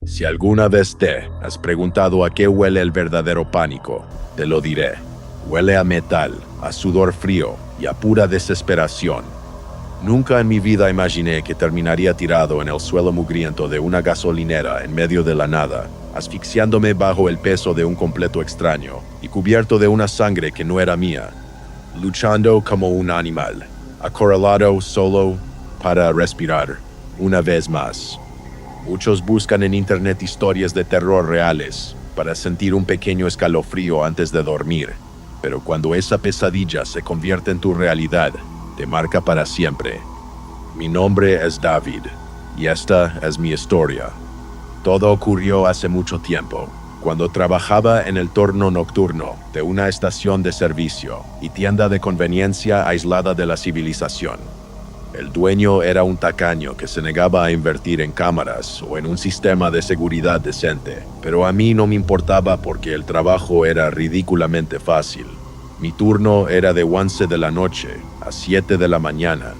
Si alguna vez te has preguntado a qué huele el verdadero pánico, te lo diré. Huele a metal, a sudor frío y a pura desesperación. Nunca en mi vida imaginé que terminaría tirado en el suelo mugriento de una gasolinera en medio de la nada, asfixiándome bajo el peso de un completo extraño y cubierto de una sangre que no era mía, luchando como un animal, acorralado solo para respirar, una vez más. Muchos buscan en internet historias de terror reales para sentir un pequeño escalofrío antes de dormir, pero cuando esa pesadilla se convierte en tu realidad, te marca para siempre. Mi nombre es David, y esta es mi historia. Todo ocurrió hace mucho tiempo, cuando trabajaba en el turno nocturno de una estación de servicio y tienda de conveniencia aislada de la civilización. El dueño era un tacaño que se negaba a invertir en cámaras o en un sistema de seguridad decente, pero a mí no me importaba porque el trabajo era ridículamente fácil. Mi turno era de 11 de la noche a 7 de la mañana.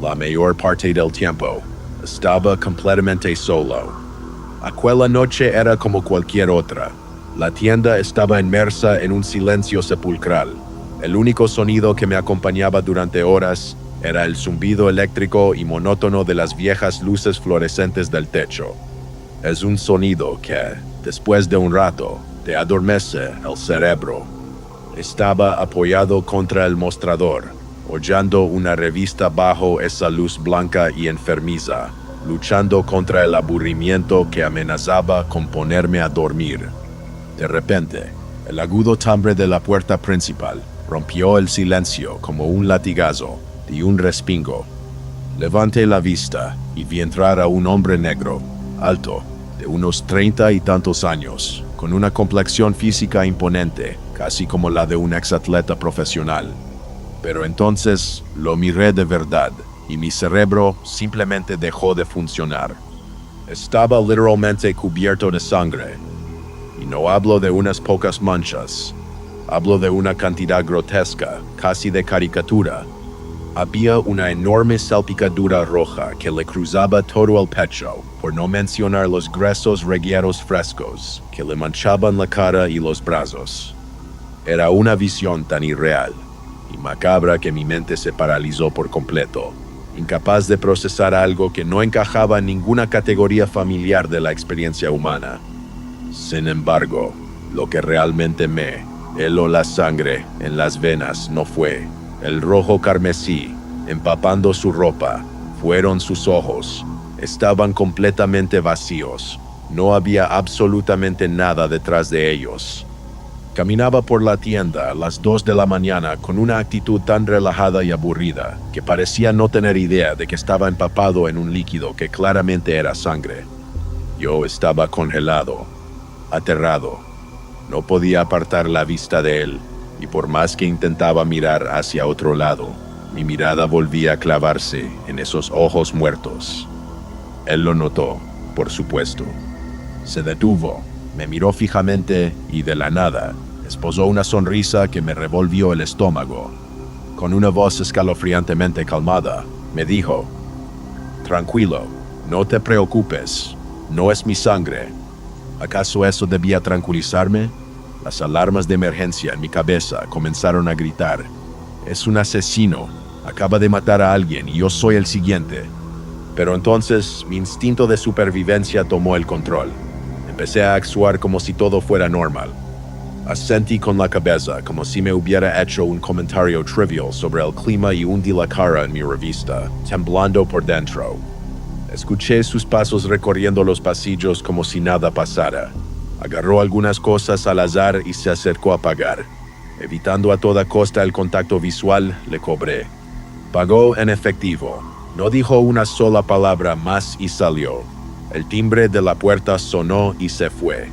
La mayor parte del tiempo estaba completamente solo. Aquella noche era como cualquier otra. La tienda estaba inmersa en un silencio sepulcral. El único sonido que me acompañaba durante horas era el zumbido eléctrico y monótono de las viejas luces fluorescentes del techo. Es un sonido que, después de un rato, te adormece el cerebro. Estaba apoyado contra el mostrador, hollando una revista bajo esa luz blanca y enfermiza, luchando contra el aburrimiento que amenazaba con ponerme a dormir. De repente, el agudo timbre de la puerta principal rompió el silencio como un latigazo y un respingo. Levanté la vista y vi entrar a un hombre negro, alto, de unos 30 y tantos años, con una complexión física imponente, casi como la de un exatleta profesional. Pero entonces lo miré de verdad y mi cerebro simplemente dejó de funcionar. Estaba literalmente cubierto de sangre. Y no hablo de unas pocas manchas. Hablo de una cantidad grotesca, casi de caricatura. Había una enorme salpicadura roja que le cruzaba todo el pecho, por no mencionar los gruesos regueros frescos que le manchaban la cara y los brazos. Era una visión tan irreal y macabra que mi mente se paralizó por completo, incapaz de procesar algo que no encajaba en ninguna categoría familiar de la experiencia humana. Sin embargo, lo que realmente me heló la sangre en las venas no fue el rojo carmesí empapando su ropa, fueron sus ojos. Estaban completamente vacíos. No había absolutamente nada detrás de ellos. Caminaba por la tienda a las 2 de la mañana con una actitud tan relajada y aburrida que parecía no tener idea de que estaba empapado en un líquido que claramente era sangre. Yo estaba congelado, aterrado. No podía apartar la vista de él, y por más que intentaba mirar hacia otro lado, mi mirada volvía a clavarse en esos ojos muertos. Él lo notó, por supuesto. Se detuvo, me miró fijamente y de la nada esbozó una sonrisa que me revolvió el estómago. Con una voz escalofriantemente calmada, me dijo: «Tranquilo, no te preocupes, no es mi sangre». ¿Acaso eso debía tranquilizarme? Las alarmas de emergencia en mi cabeza comenzaron a gritar. «Es un asesino, acaba de matar a alguien y yo soy el siguiente». Pero entonces mi instinto de supervivencia tomó el control. Empecé a actuar como si todo fuera normal. Asentí con la cabeza como si me hubiera hecho un comentario trivial sobre el clima y hundí la cara en mi revista, temblando por dentro. Escuché sus pasos recorriendo los pasillos como si nada pasara. Agarró algunas cosas al azar y se acercó a pagar. Evitando a toda costa el contacto visual, le cobré. Pagó en efectivo. No dijo una sola palabra más y salió. El timbre de la puerta sonó y se fue.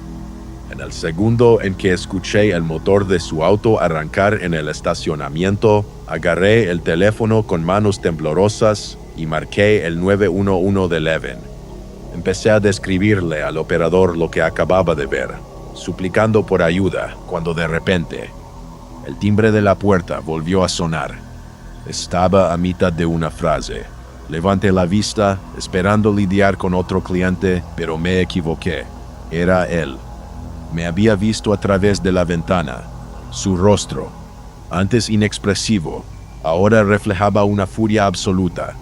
En el segundo en que escuché el motor de su auto arrancar en el estacionamiento, agarré el teléfono con manos temblorosas y marqué el 911 de Levin. Empecé a describirle al operador lo que acababa de ver, suplicando por ayuda, cuando de repente el timbre de la puerta volvió a sonar. Estaba a mitad de una frase. Levanté la vista, esperando lidiar con otro cliente, pero me equivoqué. Era él. Me había visto a través de la ventana. Su rostro, antes inexpresivo, ahora reflejaba una furia absoluta.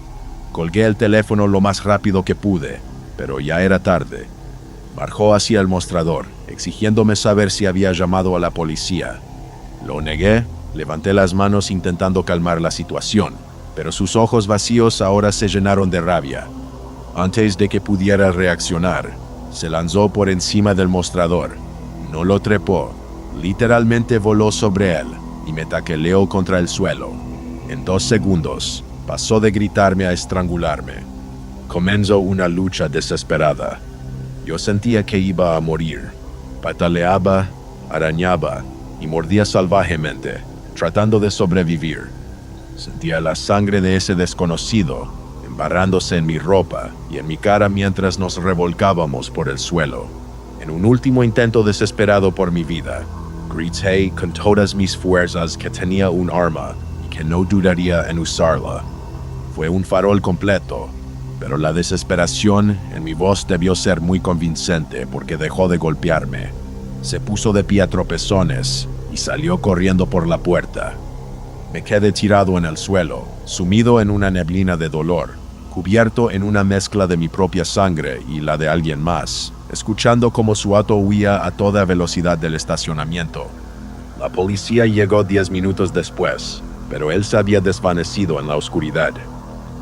Colgué el teléfono lo más rápido que pude, pero ya era tarde. Bajó hacia el mostrador, exigiéndome saber si había llamado a la policía. Lo negué, levanté las manos intentando calmar la situación, pero sus ojos vacíos ahora se llenaron de rabia. Antes de que pudiera reaccionar, se lanzó por encima del mostrador. No lo trepó, literalmente voló sobre él y me tacleó contra el suelo. En 2 segundos, pasó de gritarme a estrangularme. Comenzó una lucha desesperada. Yo sentía que iba a morir. Pataleaba, arañaba y mordía salvajemente, tratando de sobrevivir. Sentía la sangre de ese desconocido embarrándose en mi ropa y en mi cara mientras nos revolcábamos por el suelo. En un último intento desesperado por mi vida, grité con todas mis fuerzas que tenía un arma y que no dudaría en usarla. Fue un farol completo, pero la desesperación en mi voz debió ser muy convincente porque dejó de golpearme. Se puso de pie a tropezones y salió corriendo por la puerta. Me quedé tirado en el suelo, sumido en una neblina de dolor, cubierto en una mezcla de mi propia sangre y la de alguien más, escuchando cómo su auto huía a toda velocidad del estacionamiento. La policía llegó 10 minutos después, pero él se había desvanecido en la oscuridad.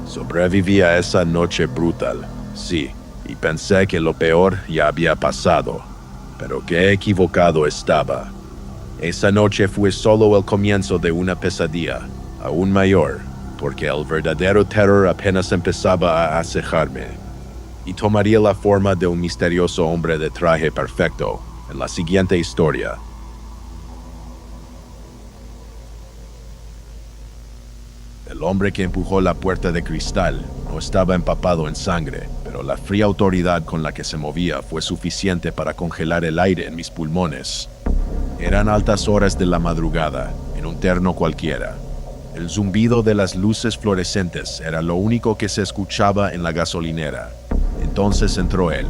Sobreviví a esa noche brutal, sí, y pensé que lo peor ya había pasado, pero qué equivocado estaba. Esa noche fue solo el comienzo de una pesadilla, aún mayor, porque el verdadero terror apenas empezaba a acejarme, y tomaría la forma de un misterioso hombre de traje perfecto en la siguiente historia. El hombre que empujó la puerta de cristal no estaba empapado en sangre, pero la fría autoridad con la que se movía fue suficiente para congelar el aire en mis pulmones. Eran altas horas de la madrugada, en un terno cualquiera. El zumbido de las luces fluorescentes era lo único que se escuchaba en la gasolinera. Entonces entró él.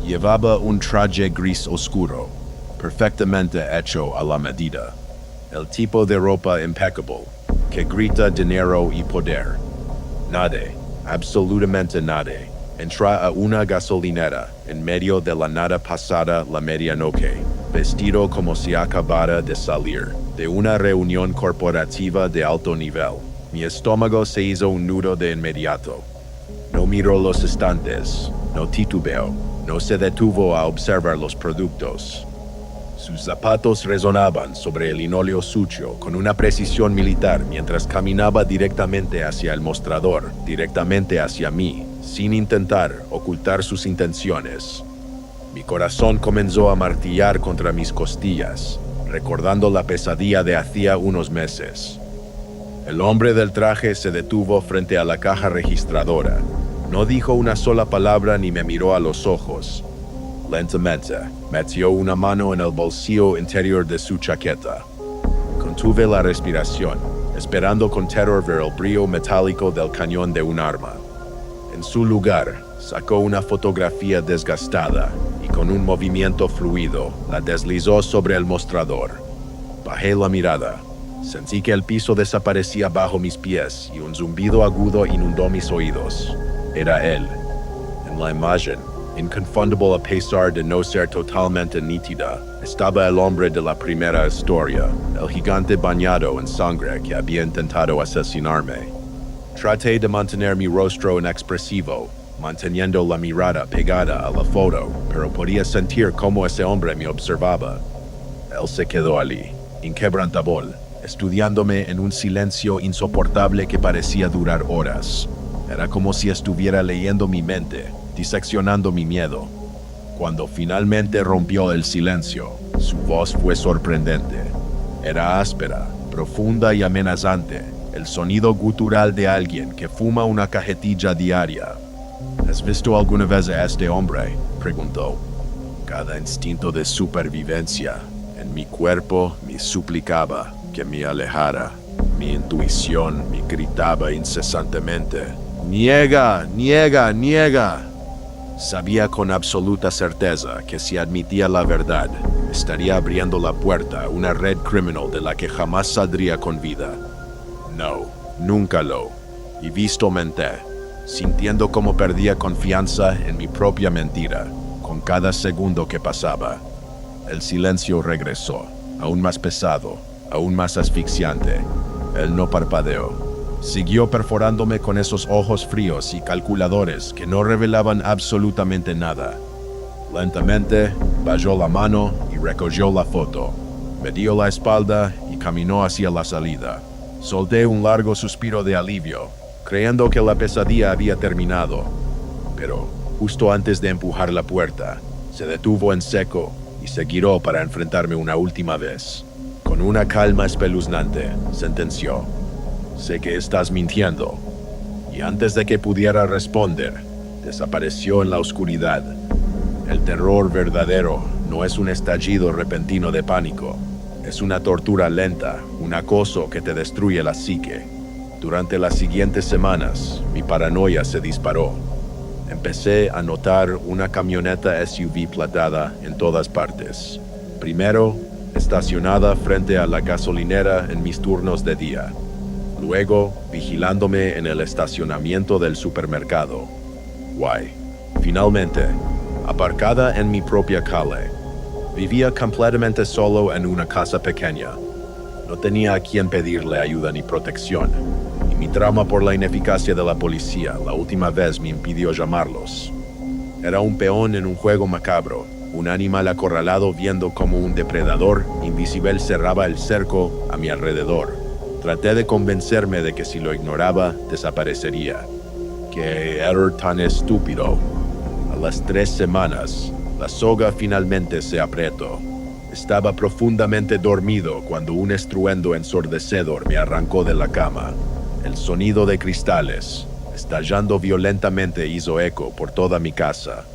Llevaba un traje gris oscuro, perfectamente hecho a la medida. El tipo de ropa impeccable, que grita dinero y poder. Nadie, absolutamente nadie, entra a una gasolinera en medio de la nada pasada la medianoche, vestido como si acabara de salir de una reunión corporativa de alto nivel. Mi estómago se hizo un nudo de inmediato. No miró los estantes, no titubeó, no se detuvo a observar los productos. Sus zapatos resonaban sobre el linóleo sucio con una precisión militar mientras caminaba directamente hacia el mostrador, directamente hacia mí, sin intentar ocultar sus intenciones. Mi corazón comenzó a martillar contra mis costillas, recordando la pesadilla de hacía unos meses. El hombre del traje se detuvo frente a la caja registradora. No dijo una sola palabra ni me miró a los ojos. Lentamente, metió una mano en el bolsillo interior de su chaqueta. Contuve la respiración, esperando con terror ver el brillo metálico del cañón de un arma. En su lugar, sacó una fotografía desgastada y con un movimiento fluido la deslizó sobre el mostrador. Bajé la mirada. Sentí que el piso desaparecía bajo mis pies y un zumbido agudo inundó mis oídos. Era él. En la imagen, inconfundible a pesar de no ser totalmente nítida, estaba el hombre de la primera historia, el gigante bañado en sangre que había intentado asesinarme. Traté de mantener mi rostro inexpresivo, manteniendo la mirada pegada a la foto, pero podía sentir cómo ese hombre me observaba. Él se quedó allí, inquebrantable, estudiándome en un silencio insoportable que parecía durar horas. Era como si estuviera leyendo mi mente, diseccionando mi miedo. Cuando finalmente rompió el silencio, su voz fue sorprendente. Era áspera, profunda y amenazante, el sonido gutural de alguien que fuma una cajetilla diaria. ¿Has visto alguna vez a este hombre?, preguntó. Cada instinto de supervivencia en mi cuerpo me suplicaba que me alejara. Mi intuición me gritaba incesantemente: Niega, niega, niega. Sabía con absoluta certeza que si admitía la verdad, estaría abriendo la puerta a una red criminal de la que jamás saldría con vida. No, nunca lo. Y visto menté, sintiendo cómo perdía confianza en mi propia mentira, con cada segundo que pasaba. El silencio regresó, aún más pesado, aún más asfixiante. Él no parpadeó. Siguió perforándome con esos ojos fríos y calculadores que no revelaban absolutamente nada. Lentamente, bajó la mano y recogió la foto. Me dio la espalda y caminó hacia la salida. Solté un largo suspiro de alivio, creyendo que la pesadilla había terminado. Pero, justo antes de empujar la puerta, se detuvo en seco y se giró para enfrentarme una última vez. Con una calma espeluznante, sentenció: «Sé que estás mintiendo». Y antes de que pudiera responder, desapareció en la oscuridad. El terror verdadero no es un estallido repentino de pánico. Es una tortura lenta, un acoso que te destruye la psique. Durante las siguientes semanas, mi paranoia se disparó. Empecé a notar una camioneta SUV plateada en todas partes. Primero, estacionada frente a la gasolinera en mis turnos de día. Luego, vigilándome en el estacionamiento del supermercado. Guay. Finalmente, aparcada en mi propia calle. Vivía completamente solo en una casa pequeña. No tenía a quien pedirle ayuda ni protección. Y mi trauma por la ineficacia de la policía la última vez me impidió llamarlos. Era un peón en un juego macabro, un animal acorralado viendo como un depredador invisible cerraba el cerco a mi alrededor. Traté de convencerme de que si lo ignoraba, desaparecería. ¡Qué error tan estúpido! A las 3 semanas, la soga finalmente se apretó. Estaba profundamente dormido cuando un estruendo ensordecedor me arrancó de la cama. El sonido de cristales, estallando violentamente, hizo eco por toda mi casa.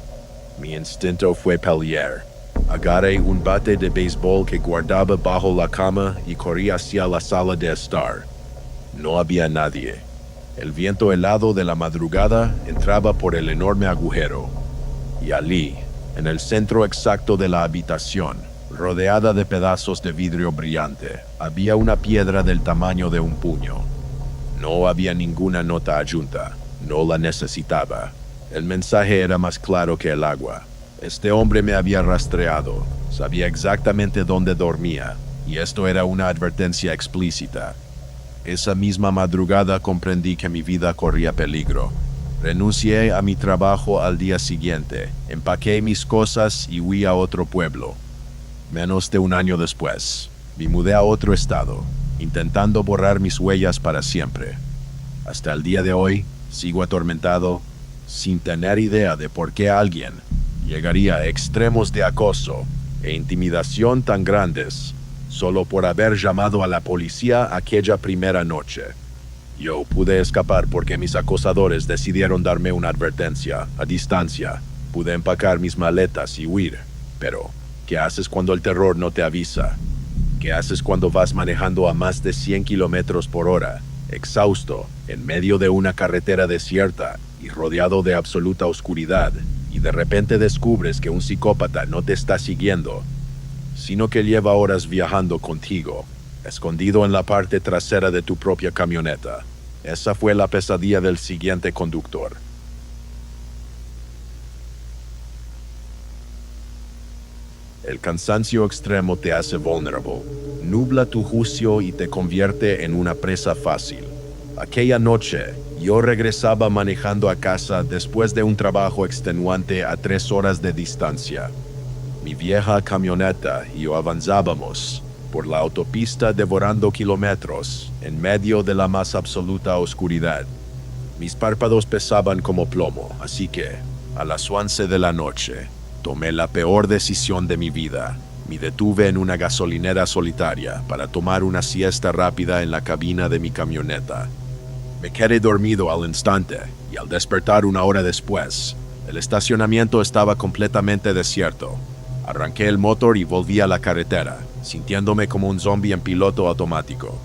Mi instinto fue pelear. Agarré un bate de béisbol que guardaba bajo la cama y corrí hacia la sala de estar. No había nadie. El viento helado de la madrugada entraba por el enorme agujero. Y allí, en el centro exacto de la habitación, rodeada de pedazos de vidrio brillante, había una piedra del tamaño de un puño. No había ninguna nota adjunta. No la necesitaba. El mensaje era más claro que el agua. Este hombre me había rastreado, sabía exactamente dónde dormía, y esto era una advertencia explícita. Esa misma madrugada comprendí que mi vida corría peligro. Renuncié a mi trabajo al día siguiente, empaqué mis cosas y huí a otro pueblo. Menos de un año después, me mudé a otro estado, intentando borrar mis huellas para siempre. Hasta el día de hoy, sigo atormentado, sin tener idea de por qué alguien llegaría a extremos de acoso e intimidación tan grandes solo por haber llamado a la policía aquella primera noche. Yo pude escapar porque mis acosadores decidieron darme una advertencia a distancia. Pude empacar mis maletas y huir. Pero, ¿qué haces cuando el terror no te avisa? ¿Qué haces cuando vas manejando a más de 100 kilómetros por hora, exhausto, en medio de una carretera desierta y rodeado de absoluta oscuridad, y de repente descubres que un psicópata no te está siguiendo, sino que lleva horas viajando contigo, escondido en la parte trasera de tu propia camioneta? Esa fue la pesadilla del siguiente conductor. El cansancio extremo te hace vulnerable, nubla tu juicio y te convierte en una presa fácil. Aquella noche, yo regresaba manejando a casa después de un trabajo extenuante a 3 horas de distancia. Mi vieja camioneta y yo avanzábamos por la autopista devorando kilómetros en medio de la más absoluta oscuridad. Mis párpados pesaban como plomo, así que, a las 11 de la noche, tomé la peor decisión de mi vida. Me detuve en una gasolinera solitaria para tomar una siesta rápida en la cabina de mi camioneta. Me quedé dormido al instante y al despertar 1 hora después, el estacionamiento estaba completamente desierto. Arranqué el motor y volví a la carretera, sintiéndome como un zombie en piloto automático.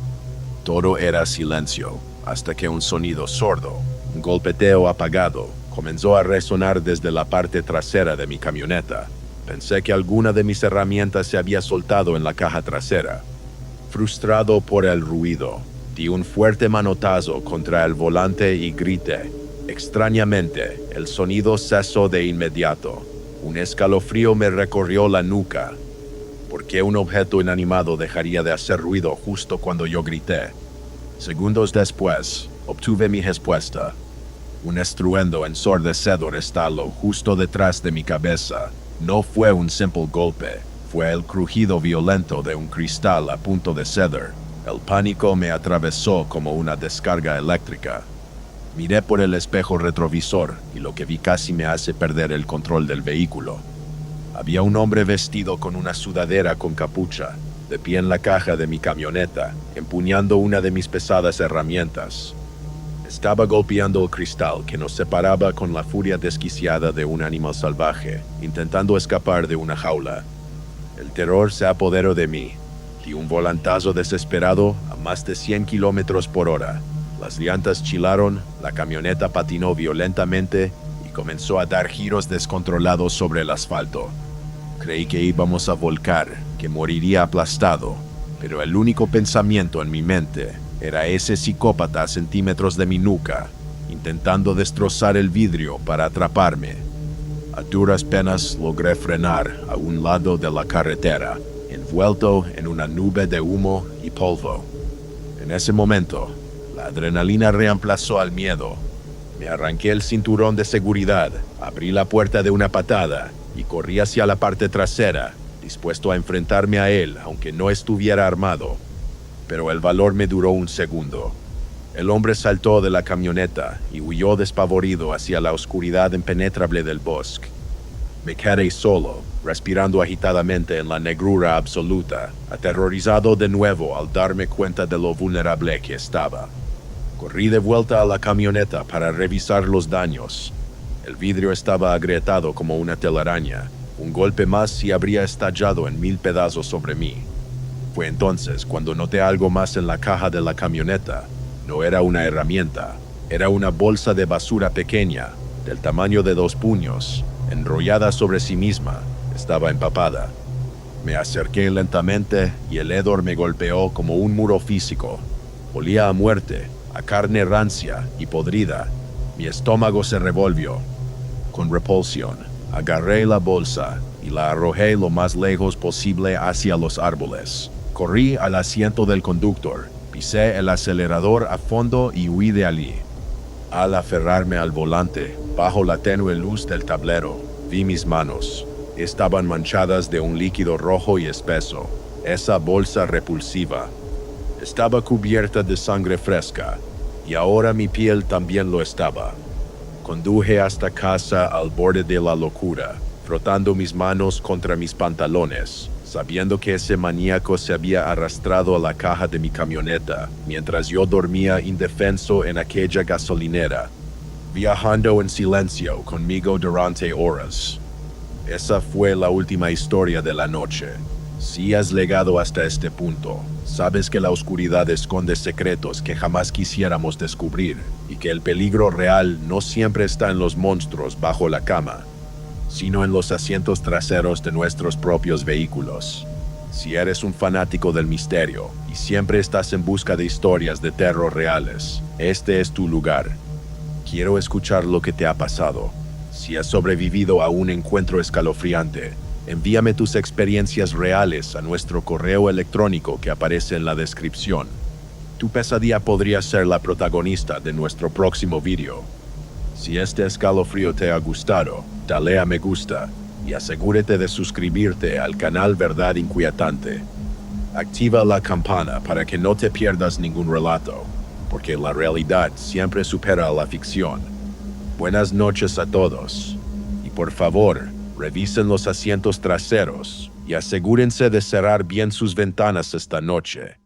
Todo era silencio, hasta que un sonido sordo, Un golpeteo apagado comenzó a resonar desde la parte trasera de mi camioneta. Pensé que alguna de mis herramientas se había soltado en la caja trasera. Frustrado por el ruido, di un fuerte manotazo contra el volante y grité. Extrañamente, el sonido cesó de inmediato. Un escalofrío me recorrió la nuca. ¿Por qué un objeto inanimado dejaría de hacer ruido justo cuando yo grité? Segundos después, obtuve mi respuesta. Un estruendo ensordecedor estaló justo detrás de mi cabeza. No fue un simple golpe, fue el crujido violento de un cristal a punto de ceder. El pánico me atravesó como una descarga eléctrica. Miré por el espejo retrovisor y lo que vi casi me hace perder el control del vehículo. Había un hombre vestido con una sudadera con capucha, de pie en la caja de mi camioneta, empuñando una de mis pesadas herramientas. Estaba golpeando el cristal que nos separaba con la furia desquiciada de un animal salvaje, intentando escapar de una jaula. El terror se apoderó de mí. Di un volantazo desesperado a más de 100 kilómetros por hora. Las llantas chilaron, la camioneta patinó violentamente y comenzó a dar giros descontrolados sobre el asfalto. Creí que íbamos a volcar, que moriría aplastado, pero el único pensamiento en mi mente era ese psicópata a centímetros de mi nuca, intentando destrozar el vidrio para atraparme. A duras penas logré frenar a un lado de la carretera, envuelto en una nube de humo y polvo. En ese momento, la adrenalina reemplazó al miedo. Me arranqué el cinturón de seguridad, abrí la puerta de una patada y corrí hacia la parte trasera, dispuesto a enfrentarme a él aunque no estuviera armado. Pero el valor me duró un segundo. El hombre saltó de la camioneta y huyó despavorido hacia la oscuridad impenetrable del bosque. Me quedé solo, respirando agitadamente en la negrura absoluta, aterrorizado de nuevo al darme cuenta de lo vulnerable que estaba. Corrí de vuelta a la camioneta para revisar los daños. El vidrio estaba agrietado como una telaraña. Un golpe más y habría estallado en 1000 pedazos sobre mí. Fue entonces cuando noté algo más en la caja de la camioneta. No era una herramienta, era una bolsa de basura pequeña, del tamaño de 2 puños, enrollada sobre sí misma. Estaba empapada. Me acerqué lentamente y el hedor me golpeó como un muro físico. Olía a muerte, a carne rancia y podrida. Mi estómago se revolvió. Con repulsión, agarré la bolsa y la arrojé lo más lejos posible hacia los árboles. Corrí al asiento del conductor, pisé el acelerador a fondo y huí de allí. Al aferrarme al volante, bajo la tenue luz del tablero, vi mis manos. Estaban manchadas de un líquido rojo y espeso. Esa bolsa repulsiva estaba cubierta de sangre fresca, y ahora mi piel también lo estaba. Conduje hasta casa al borde de la locura, frotando mis manos contra mis pantalones, sabiendo que ese maníaco se había arrastrado a la caja de mi camioneta, mientras yo dormía indefenso en aquella gasolinera, viajando en silencio conmigo durante horas. Esa fue la última historia de la noche. Si has llegado hasta este punto, sabes que la oscuridad esconde secretos que jamás quisiéramos descubrir, y que el peligro real no siempre está en los monstruos bajo la cama, sino en los asientos traseros de nuestros propios vehículos. Si eres un fanático del misterio y siempre estás en busca de historias de terror reales, este es tu lugar. Quiero escuchar lo que te ha pasado. Si has sobrevivido a un encuentro escalofriante, envíame tus experiencias reales a nuestro correo electrónico que aparece en la descripción. Tu pesadilla podría ser la protagonista de nuestro próximo video. Si este escalofrío te ha gustado, dale a me gusta y asegúrate de suscribirte al canal Verdad Inquietante. Activa la campana para que no te pierdas ningún relato, porque la realidad siempre supera a la ficción. Buenas noches a todos, y por favor, revisen los asientos traseros y asegúrense de cerrar bien sus ventanas esta noche.